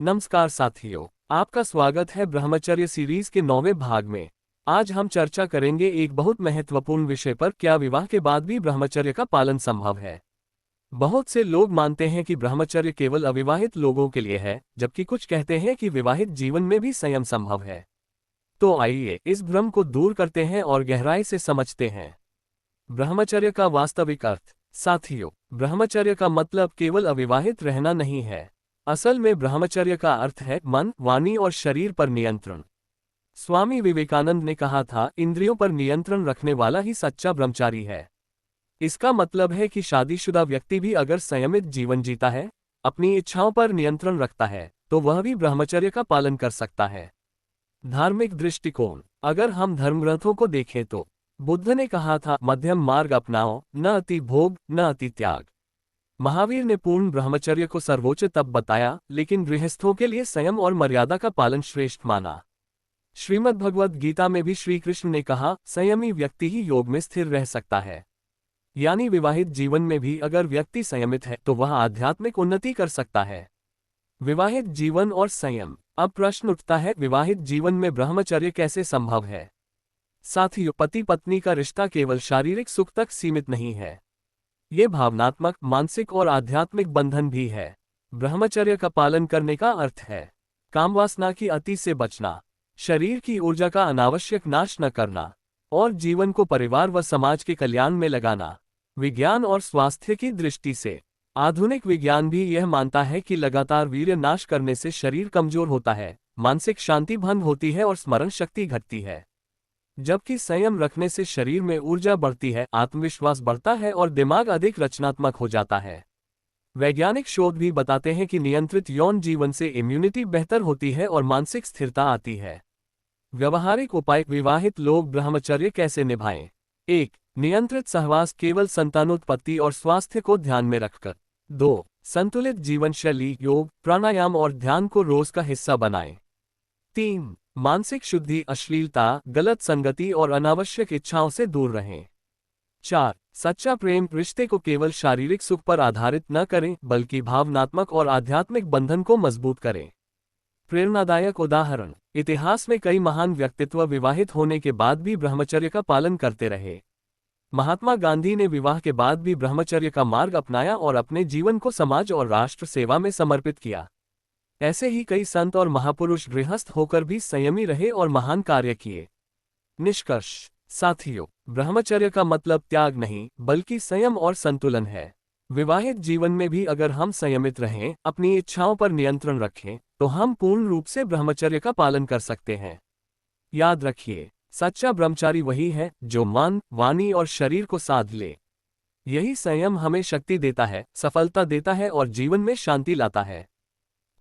नमस्कार साथियों, आपका स्वागत है ब्रह्मचर्य सीरीज के 9वें भाग में। आज हम चर्चा करेंगे एक बहुत महत्वपूर्ण विषय पर, क्या विवाह के बाद भी ब्रह्मचर्य का पालन संभव है। बहुत से लोग मानते हैं कि ब्रह्मचर्य केवल अविवाहित लोगों के लिए है, जबकि कुछ कहते हैं कि विवाहित जीवन में भी संयम संभव है। तो आइए इस भ्रम को दूर करते हैं और गहराई से समझते हैं ब्रह्मचर्य का वास्तविक अर्थ। साथियों, ब्रह्मचर्य का मतलब केवल अविवाहित रहना नहीं है। असल में ब्रह्मचर्य का अर्थ है मन, वाणी और शरीर पर नियंत्रण। स्वामी विवेकानंद ने कहा था, इंद्रियों पर नियंत्रण रखने वाला ही सच्चा ब्रह्मचारी है। इसका मतलब है कि शादीशुदा व्यक्ति भी अगर संयमित जीवन जीता है, अपनी इच्छाओं पर नियंत्रण रखता है, तो वह भी ब्रह्मचर्य का पालन कर सकता है। धार्मिक दृष्टिकोण। अगर हम धर्मग्रंथों को देखें तो बुद्ध ने कहा था, मध्यम मार्ग अपनाओ, न अति भोग न अति त्याग। महावीर ने पूर्ण ब्रह्मचर्य को सर्वोच्च तप बताया, लेकिन गृहस्थों के लिए संयम और मर्यादा का पालन श्रेष्ठ माना। श्रीमद् भगवद गीता में भी श्री कृष्ण ने कहा, संयमी व्यक्ति ही योग में स्थिर रह सकता है। यानी विवाहित जीवन में भी अगर व्यक्ति संयमित है तो वह आध्यात्मिक उन्नति कर सकता है। विवाहित जीवन और संयम। अब प्रश्न उठता है, विवाहित जीवन में ब्रह्मचर्य कैसे संभव है। साथियों, पति पत्नी का रिश्ता केवल शारीरिक सुख तक सीमित नहीं है। ये भावनात्मक, मानसिक और आध्यात्मिक बंधन भी है। ब्रह्मचर्य का पालन करने का अर्थ है कामवासना की अति से बचना, शरीर की ऊर्जा का अनावश्यक नाश न करना और जीवन को परिवार व समाज के कल्याण में लगाना। विज्ञान और स्वास्थ्य की दृष्टि से आधुनिक विज्ञान भी यह मानता है कि लगातार वीर्य नाश करने से शरीर कमजोर होता है, मानसिक शांति भंग होती है और स्मरण शक्ति घटती है, जबकि संयम रखने से शरीर में ऊर्जा बढ़ती है, आत्मविश्वास बढ़ता है और दिमाग अधिक रचनात्मक हो जाता है। वैज्ञानिक शोध भी बताते हैं कि नियंत्रित यौन जीवन से इम्यूनिटी बेहतर होती है और मानसिक स्थिरता आती है। व्यवहारिक उपाय। विवाहित लोग ब्रह्मचर्य कैसे निभाएं। 1. नियंत्रित सहवास, केवल संतानोत्पत्ति और स्वास्थ्य को ध्यान में रखकर। 2. संतुलित जीवन शैली, योग, प्राणायाम और ध्यान को रोज का हिस्सा बनाएं। 3. मानसिक शुद्धि, अश्लीलता, गलत संगति और अनावश्यक इच्छाओं से दूर रहें। 4. सच्चा प्रेम, रिश्ते को केवल शारीरिक सुख पर आधारित न करें, बल्कि भावनात्मक और आध्यात्मिक बंधन को मजबूत करें। प्रेरणादायक उदाहरण। इतिहास में कई महान व्यक्तित्व विवाहित होने के बाद भी ब्रह्मचर्य का पालन करते रहे। महात्मा गांधी ने विवाह के बाद भी ब्रह्मचर्य का मार्ग अपनाया और अपने जीवन को समाज और राष्ट्र सेवा में समर्पित किया। ऐसे ही कई संत और महापुरुष गृहस्थ होकर भी संयमी रहे और महान कार्य किए। निष्कर्ष। साथियों, ब्रह्मचर्य का मतलब त्याग नहीं, बल्कि संयम और संतुलन है। विवाहित जीवन में भी अगर हम संयमित रहें, अपनी इच्छाओं पर नियंत्रण रखें, तो हम पूर्ण रूप से ब्रह्मचर्य का पालन कर सकते हैं। याद रखिए, सच्चा ब्रह्मचारी वही है जो मन, वाणी और शरीर को साध ले। यही संयम हमें शक्ति देता है, सफलता देता है और जीवन में शांति लाता है।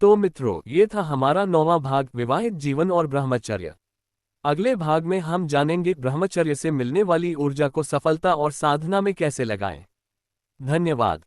तो मित्रों, ये था हमारा 9वां भाग, विवाहित जीवन और ब्रह्मचर्य। अगले भाग में हम जानेंगे ब्रह्मचर्य से मिलने वाली ऊर्जा को सफलता और साधना में कैसे लगाएं। धन्यवाद।